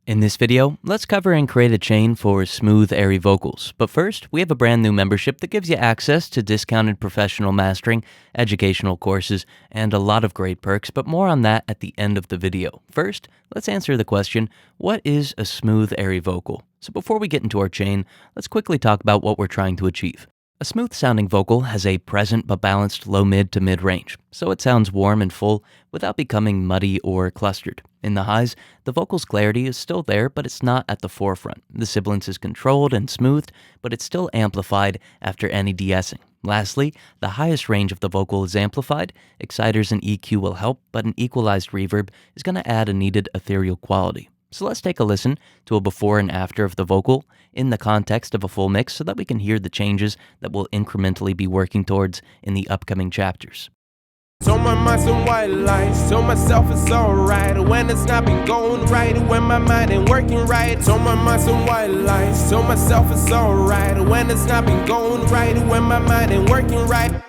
In this video, let's cover and create a chain for smooth, airy vocals. But first, we have a brand new membership that gives you access to discounted professional mastering, educational courses, and a lot of great perks, but more on that at the end of the video. First, let's answer the question, what is a smooth, airy vocal? So before we get into our chain, let's quickly talk about what we're trying to achieve. A smooth-sounding vocal has a present but balanced low-mid to mid-range, so it sounds warm and full without becoming muddy or clustered. In the highs, the vocal's clarity is still there, but it's not at the forefront. The sibilance is controlled and smoothed, but it's still amplified after any de-essing. Lastly, the highest range of the vocal is amplified. Exciters and EQ will help, but an equalized reverb is going to add a needed ethereal quality. So let's take a listen to a before and after of the vocal in the context of a full mix so that we can hear the changes that we'll incrementally be working towards in the upcoming chapters. Told my mind some white lies, told myself it's alright when it's not been going right, when my mind ain't working right. Told my mind some white lies, told myself it's alright when it's not been going right, when my mind ain't working right.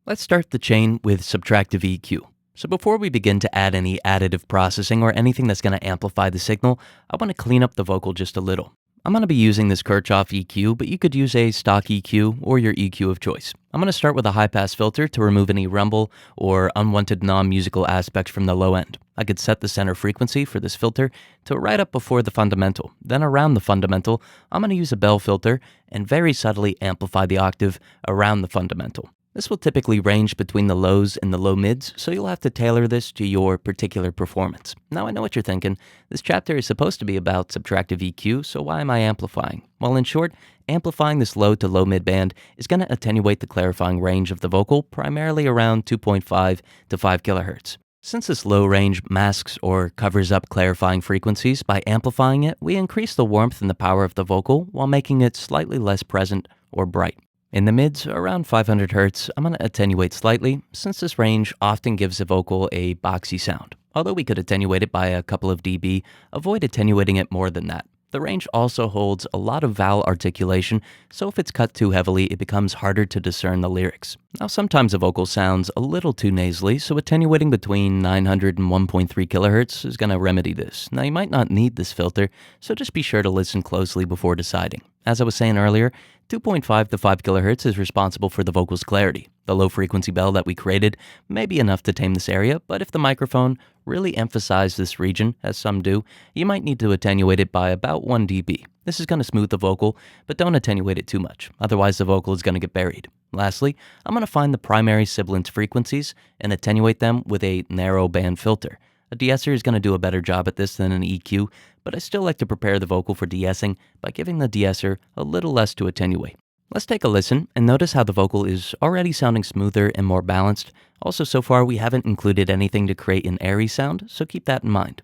Let's start the chain with subtractive EQ. So before we begin to add any additive processing or anything that's going to amplify the signal, I want to clean up the vocal just a little. I'm going to be using this Kirchhoff EQ, but you could use a stock EQ or your EQ of choice. I'm going to start with a high-pass filter to remove any rumble or unwanted non-musical aspects from the low end. I could set the center frequency for this filter to right up before the fundamental. Then around the fundamental, I'm going to use a bell filter and very subtly amplify the octave around the fundamental. This will typically range between the lows and the low mids, so you'll have to tailor this to your particular performance. Now I know what you're thinking. This chapter is supposed to be about subtractive EQ, so why am I amplifying? Well, in short, amplifying this low to low mid band is going to attenuate the clarifying range of the vocal, primarily around 2.5 to 5 kHz. Since this low range masks or covers up clarifying frequencies, by amplifying it, we increase the warmth and the power of the vocal while making it slightly less present or bright. In the mids, around 500 Hz, I'm going to attenuate slightly, since this range often gives the vocal a boxy sound. Although we could attenuate it by a couple of dB, avoid attenuating it more than that. The range also holds a lot of vowel articulation, so if it's cut too heavily, it becomes harder to discern the lyrics. Now, sometimes a vocal sounds a little too nasally, so attenuating between 900 and 1.3 kHz is going to remedy this. Now, you might not need this filter, so just be sure to listen closely before deciding. As I was saying earlier, 2.5 to 5 kHz is responsible for the vocal's clarity. The low frequency bell that we created may be enough to tame this area, but if the microphone really emphasizes this region, as some do, you might need to attenuate it by about 1 dB. This is going to smooth the vocal, but don't attenuate it too much, otherwise the vocal is going to get buried. Lastly, I'm going to find the primary sibilance frequencies and attenuate them with a narrow band filter. A de-esser is going to do a better job at this than an EQ, but I still like to prepare the vocal for de-essing by giving the de-esser a little less to attenuate. Let's take a listen and notice how the vocal is already sounding smoother and more balanced. Also, so far we haven't included anything to create an airy sound, so keep that in mind.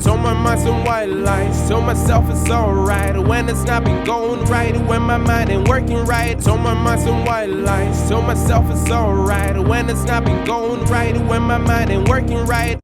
Told my mind some white lies, told myself it's alright when it's not been going right, when my mind ain't working right. Told my mind some white lies, told myself it's alright when it's not been going right, when my mind ain't working right.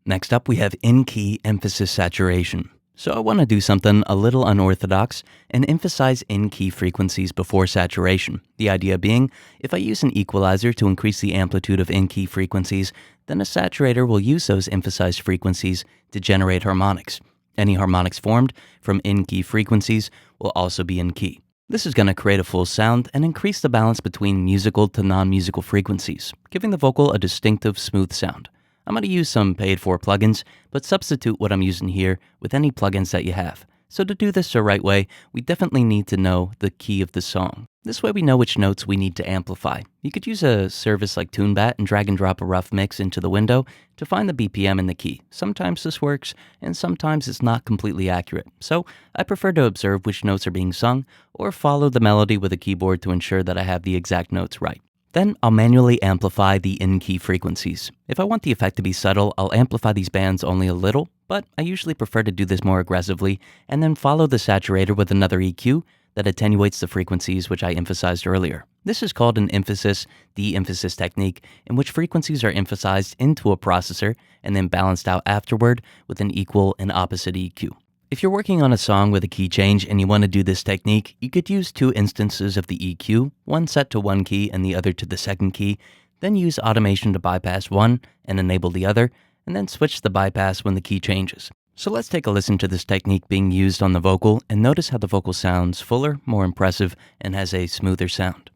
Next up, we have in-key emphasis saturation. So I want to do something a little unorthodox and emphasize in-key frequencies before saturation. The idea being, if I use an equalizer to increase the amplitude of in-key frequencies, then a saturator will use those emphasized frequencies to generate harmonics. Any harmonics formed from in-key frequencies will also be in-key. This is going to create a full sound and increase the balance between musical to non-musical frequencies, giving the vocal a distinctive smooth sound. I'm going to use some paid-for plugins, but substitute what I'm using here with any plugins that you have. So to do this the right way, we definitely need to know the key of the song. This way we know which notes we need to amplify. You could use a service like TuneBat and drag and drop a rough mix into the window to find the BPM in the key. Sometimes this works, and sometimes it's not completely accurate. So I prefer to observe which notes are being sung, or follow the melody with a keyboard to ensure that I have the exact notes right. Then I'll manually amplify the in-key frequencies. If I want the effect to be subtle, I'll amplify these bands only a little, but I usually prefer to do this more aggressively, and then follow the saturator with another EQ that attenuates the frequencies which I emphasized earlier. This is called an emphasis-de-emphasis technique, in which frequencies are emphasized into a processor and then balanced out afterward with an equal and opposite EQ. If you're working on a song with a key change and you want to do this technique, you could use two instances of the EQ, one set to one key and the other to the second key, then use automation to bypass one and enable the other, and then switch the bypass when the key changes. So let's take a listen to this technique being used on the vocal and notice how the vocal sounds fuller, more impressive, and has a smoother sound.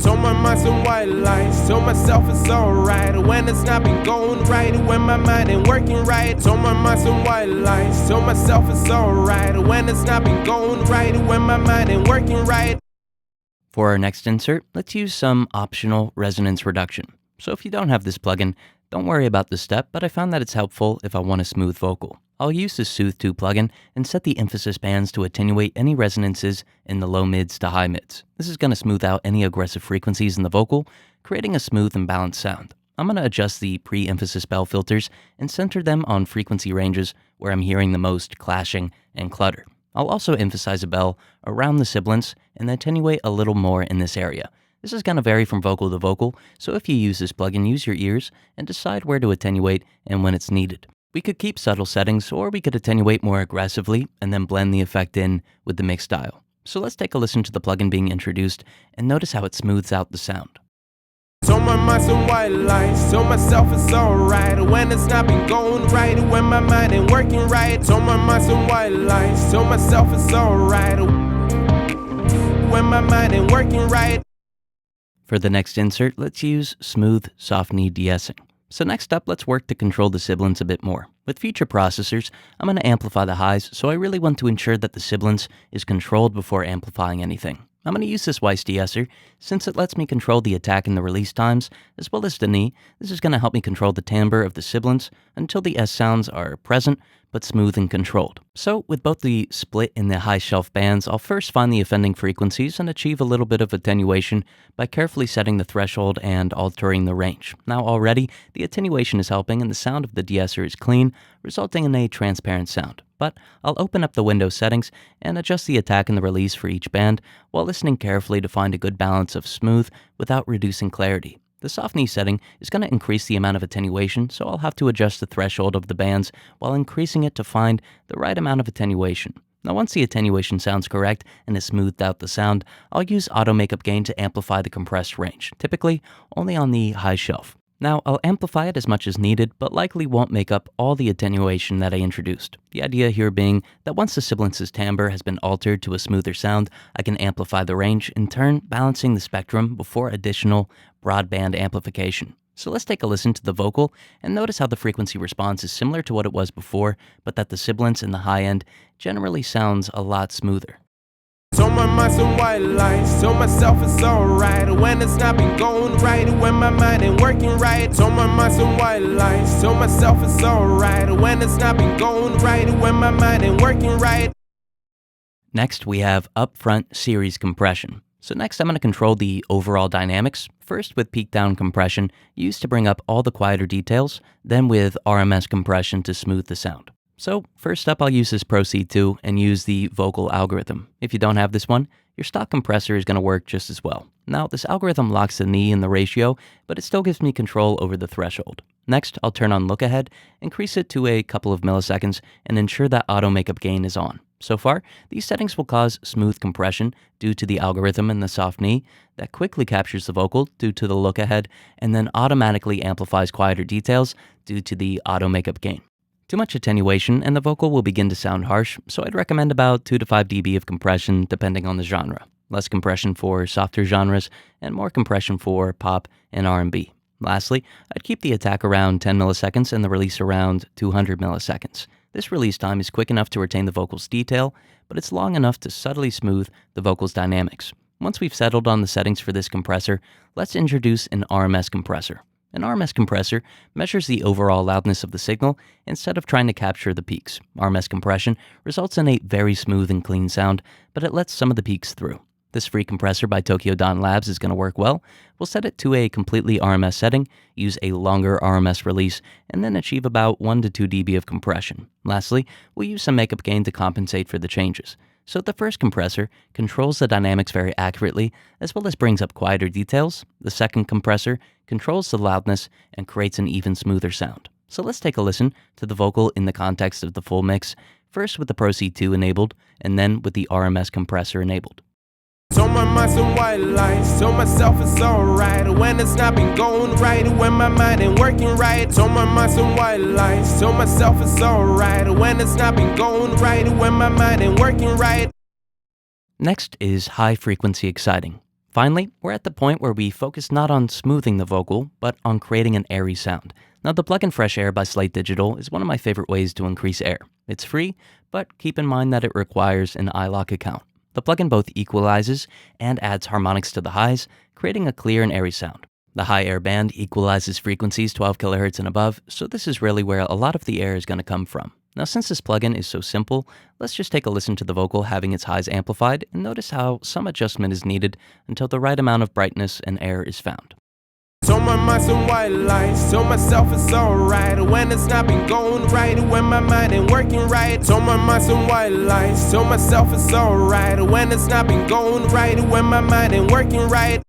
Told my mind some white lies, told myself it's alright when it's not been going right, when my mind ain't working right. Told my mind some white lies, told myself it's alright when it's not been going right, when my mind ain't working right. For our next insert, let's use some optional resonance reduction. So if you don't have this plugin, don't worry about this step, but I found that it's helpful if I want a smooth vocal. I'll use this Soothe 2 plugin and set the emphasis bands to attenuate any resonances in the low mids to high mids. This is going to smooth out any aggressive frequencies in the vocal, creating a smooth and balanced sound. I'm going to adjust the pre-emphasis bell filters and center them on frequency ranges where I'm hearing the most clashing and clutter. I'll also emphasize a bell around the sibilants and attenuate a little more in this area. This is going to vary from vocal to vocal, so if you use this plugin, use your ears and decide where to attenuate and when it's needed. We could keep subtle settings, or we could attenuate more aggressively and then blend the effect in with the mix style. So let's take a listen to the plugin being introduced and notice how it smooths out the sound. Told my mind some white lies, told myself it's alright when it's not been going right, when my mind ain't working right. Told my mind some white lies, told myself it's alright when my mind ain't working right. For the next insert, let's use smooth, soft knee de-essing. So next up, let's work to control the sibilants a bit more. With future processors, I'm going to amplify the highs, so I really want to ensure that the sibilants is controlled before amplifying anything. I'm going to use this Weiss de-esser since it lets me control the attack and the release times, as well as the knee. This is going to help me control the timbre of the sibilants until the S sounds are present, but smooth and controlled. So with both the split and the high shelf bands, I'll first find the offending frequencies and achieve a little bit of attenuation by carefully setting the threshold and altering the range. Now already, the attenuation is helping and the sound of the de-esser is clean, resulting in a transparent sound. But I'll open up the window settings and adjust the attack and the release for each band while listening carefully to find a good balance of smooth without reducing clarity. The soft knee setting is going to increase the amount of attenuation, so I'll have to adjust the threshold of the bands while increasing it to find the right amount of attenuation. Now once the attenuation sounds correct and has smoothed out the sound, I'll use auto makeup gain to amplify the compressed range, typically only on the high shelf. Now, I'll amplify it as much as needed, but likely won't make up all the attenuation that I introduced. The idea here being that once the sibilants' timbre has been altered to a smoother sound, I can amplify the range, in turn balancing the spectrum before additional broadband amplification. So let's take a listen to the vocal and notice how the frequency response is similar to what it was before, but that the sibilants in the high end generally sounds a lot smoother. Told my mind some white lies, told myself it's alright when it's not been going right, when my mind ain't working right. Told my mind some white lies, told myself it's alright when it's not been going right, when my mind ain't working right. Next, we have upfront series compression. So next, I'm going to control the overall dynamics, first with peak down compression, used to bring up all the quieter details, then with RMS compression to smooth the sound. So first up, I'll use this Proceed 2 and use the vocal algorithm. If you don't have this one, your stock compressor is going to work just as well. Now, this algorithm locks the knee in the ratio, but it still gives me control over the threshold. Next, I'll turn on look ahead, increase it to a couple of milliseconds, and ensure that auto makeup gain is on. So far, these settings will cause smooth compression due to the algorithm and the soft knee that quickly captures the vocal due to the look ahead, and then automatically amplifies quieter details due to the auto makeup gain. Too much attenuation and the vocal will begin to sound harsh, so I'd recommend about 2 to 5 dB of compression depending on the genre. Less compression for softer genres and more compression for pop and R&B. Lastly, I'd keep the attack around 10 milliseconds and the release around 200 milliseconds. This release time is quick enough to retain the vocal's detail, but it's long enough to subtly smooth the vocal's dynamics. Once we've settled on the settings for this compressor, let's introduce an RMS compressor. An RMS compressor measures the overall loudness of the signal instead of trying to capture the peaks. RMS compression results in a very smooth and clean sound, but it lets some of the peaks through. This free compressor by Tokyo Don Labs is going to work well. We'll set it to a completely RMS setting, use a longer RMS release, and then achieve about 1 to 2 dB of compression. Lastly, we'll use some makeup gain to compensate for the changes. So the first compressor controls the dynamics very accurately, as well as brings up quieter details. The second compressor controls the loudness and creates an even smoother sound. So let's take a listen to the vocal in the context of the full mix, first with the Proceed 2 enabled, and then with the RMS compressor enabled. Told my mind some white lies, told myself it's alright when it's not been going right, when my mind ain't working right. Told my mind some white lies, told myself it's alright when it's not been going right, when my mind ain't working right. Next is high frequency exciting. Finally, we're at the point where we focus not on smoothing the vocal, but on creating an airy sound. Now, the plugin Fresh Air by Slate Digital is one of my favorite ways to increase air. It's free, but keep in mind that it requires an iLok account. The plugin both equalizes and adds harmonics to the highs, creating a clear and airy sound. The high air band equalizes frequencies 12 kHz and above, so this is really where a lot of the air is going to come from. Now, since this plugin is so simple, let's just take a listen to the vocal having its highs amplified and notice how some adjustment is needed until the right amount of brightness and air is found. Told my mind some white lies, told myself it's alright when it's not been going right, when my mind ain't working right. Told my mind some white lies, told myself it's alright when it's not been going right, when my mind ain't working right.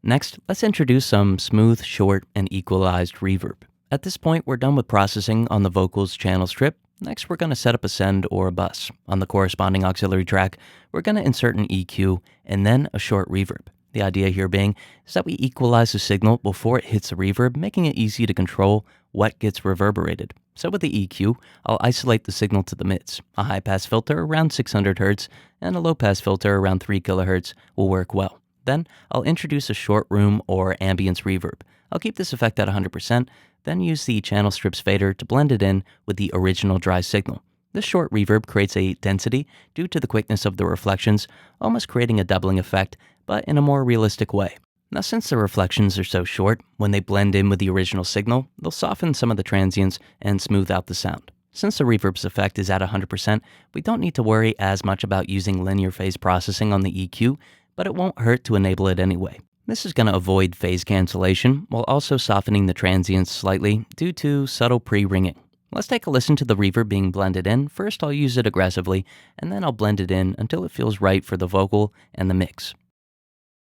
Next, let's introduce some smooth, short, and equalized reverb. At this point, we're done with processing on the vocals channel strip. Next, we're going to set up a send or a bus. On the corresponding auxiliary track, we're going to insert an EQ and then a short reverb. The idea here being is that we equalize the signal before it hits the reverb, making it easy to control what gets reverberated. So with the EQ, I'll isolate the signal to the mids. A high-pass filter around 600 Hz and a low-pass filter around 3 kHz will work well. Then, I'll introduce a short room or ambience reverb. I'll keep this effect at 100%, then use the channel strips fader to blend it in with the original dry signal. This short reverb creates a density due to the quickness of the reflections, almost creating a doubling effect, but in a more realistic way. Now, since the reflections are so short, when they blend in with the original signal, they'll soften some of the transients and smooth out the sound. Since the reverb's effect is at 100%, we don't need to worry as much about using linear phase processing on the EQ, but it won't hurt to enable it anyway. This is going to avoid phase cancellation while also softening the transients slightly due to subtle pre-ringing. Let's take a listen to the reverb being blended in. First, I'll use it aggressively, and then I'll blend it in until it feels right for the vocal and the mix.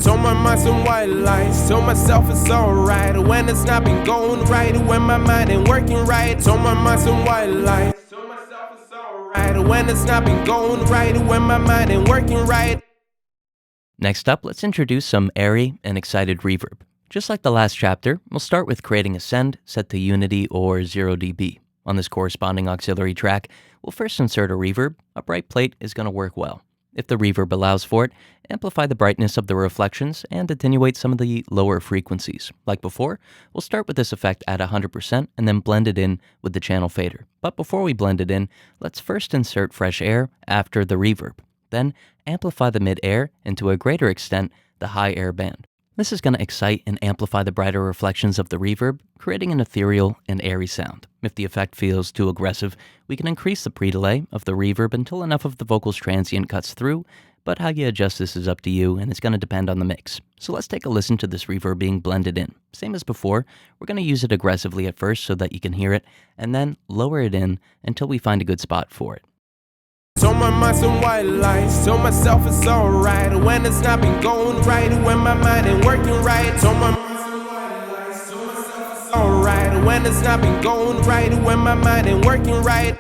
Told my mind some white lies, told myself it's alright when it's not been going right, when my mind ain't working right. Told my mind some white lies, told myself it's alright when it's not been going right, when my mind ain't working right. Next up, let's introduce some airy and excited reverb. Just like the last chapter, we'll start with creating a send set to unity or 0 dB. On this corresponding auxiliary track, we'll first insert a reverb. A bright plate is going to work well. If the reverb allows for it, amplify the brightness of the reflections and attenuate some of the lower frequencies. Like before, we'll start with this effect at 100% and then blend it in with the channel fader. But before we blend it in, let's first insert fresh air after the reverb. Then amplify the mid-air and to a greater extent, the high air band. This is going to excite and amplify the brighter reflections of the reverb, creating an ethereal and airy sound. If the effect feels too aggressive, we can increase the pre-delay of the reverb until enough of the vocal's transient cuts through, but how you adjust this is up to you and it's going to depend on the mix. So let's take a listen to this reverb being blended in. Same as before, we're going to use it aggressively at first so that you can hear it, and then lower it in until we find a good spot for it. Told my mind some white lies, told myself it's alright when it's not been going right, when my mind ain't working right. Told my mind some white lies, told myself it's alright when it's not been going right, when my mind ain't working right.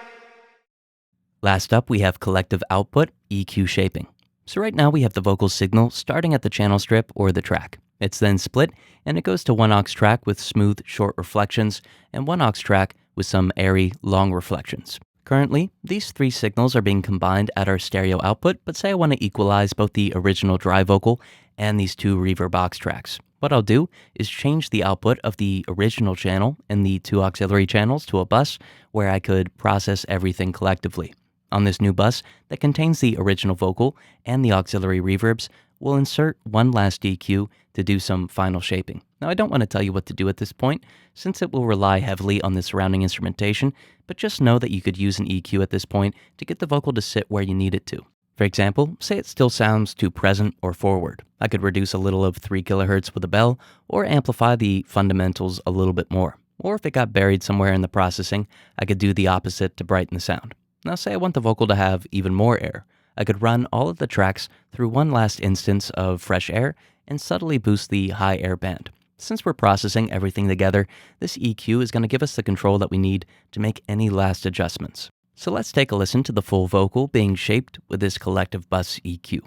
Last up, we have collective output, EQ shaping. So right now we have the vocal signal starting at the channel strip or the track. It's then split, and it goes to one aux track with smooth, short reflections, and one aux track with some airy, long reflections. Currently, these three signals are being combined at our stereo output, but say I want to equalize both the original dry vocal and these two reverb aux tracks. What I'll do is change the output of the original channel and the two auxiliary channels to a bus where I could process everything collectively. On this new bus that contains the original vocal and the auxiliary reverbs, we'll insert one last EQ to do some final shaping. Now, I don't want to tell you what to do at this point, since it will rely heavily on the surrounding instrumentation, but just know that you could use an EQ at this point to get the vocal to sit where you need it to. For example, say it still sounds too present or forward. I could reduce a little of 3 kHz with a bell, or amplify the fundamentals a little bit more. Or if it got buried somewhere in the processing, I could do the opposite to brighten the sound. Now, say I want the vocal to have even more air. I could run all of the tracks through one last instance of fresh air and subtly boost the high air band. Since we're processing everything together, this EQ is going to give us the control that we need to make any last adjustments. So let's take a listen to the full vocal being shaped with this collective bus EQ.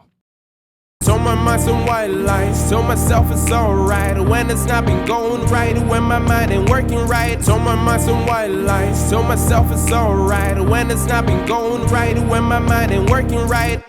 Told my mind some white lies, told myself it's alright when it's not been going right, when my mind ain't working right. Told my mind some white lies, told myself it's alright when it's not been going right, when my mind ain't working right.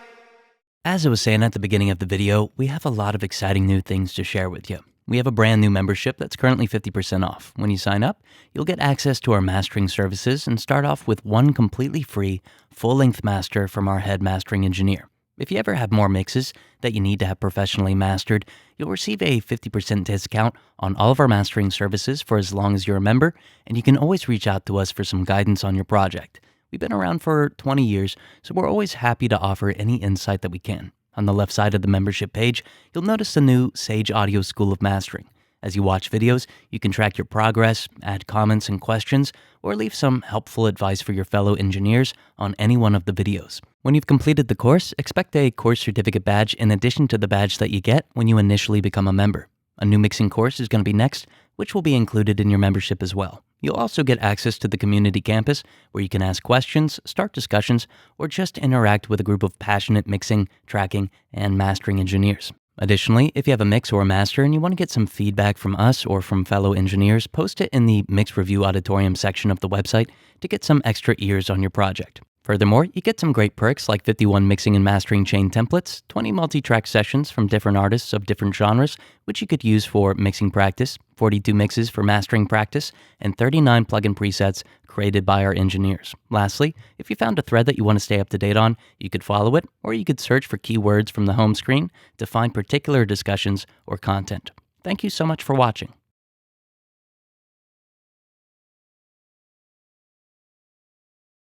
As I was saying at the beginning of the video, we have a lot of exciting new things to share with you. We have a brand new membership that's currently 50% off. When you sign up, you'll get access to our mastering services and start off with one completely free, full-length master from our head mastering engineer. If you ever have more mixes that you need to have professionally mastered, you'll receive a 50% discount on all of our mastering services for as long as you're a member, and you can always reach out to us for some guidance on your project. We've been around for 20 years, so we're always happy to offer any insight that we can. On the left side of the membership page, you'll notice the new Sage Audio School of Mastering. As you watch videos, you can track your progress, add comments and questions, or leave some helpful advice for your fellow engineers on any one of the videos. When you've completed the course, expect a course certificate badge in addition to the badge that you get when you initially become a member. A new mixing course is going to be next, which will be included in your membership as well. You'll also get access to the community campus where you can ask questions, start discussions, or just interact with a group of passionate mixing, tracking, and mastering engineers. Additionally, if you have a mix or a master and you want to get some feedback from us or from fellow engineers, post it in the Mix Review Auditorium section of the website to get some extra ears on your project. Furthermore, you get some great perks like 51 mixing and mastering chain templates, 20 multi-track sessions from different artists of different genres, which you could use for mixing practice, 42 mixes for mastering practice, and 39 plugin presets created by our engineers. Lastly, if you found a thread that you want to stay up to date on, you could follow it, or you could search for keywords from the home screen to find particular discussions or content. Thank you so much for watching.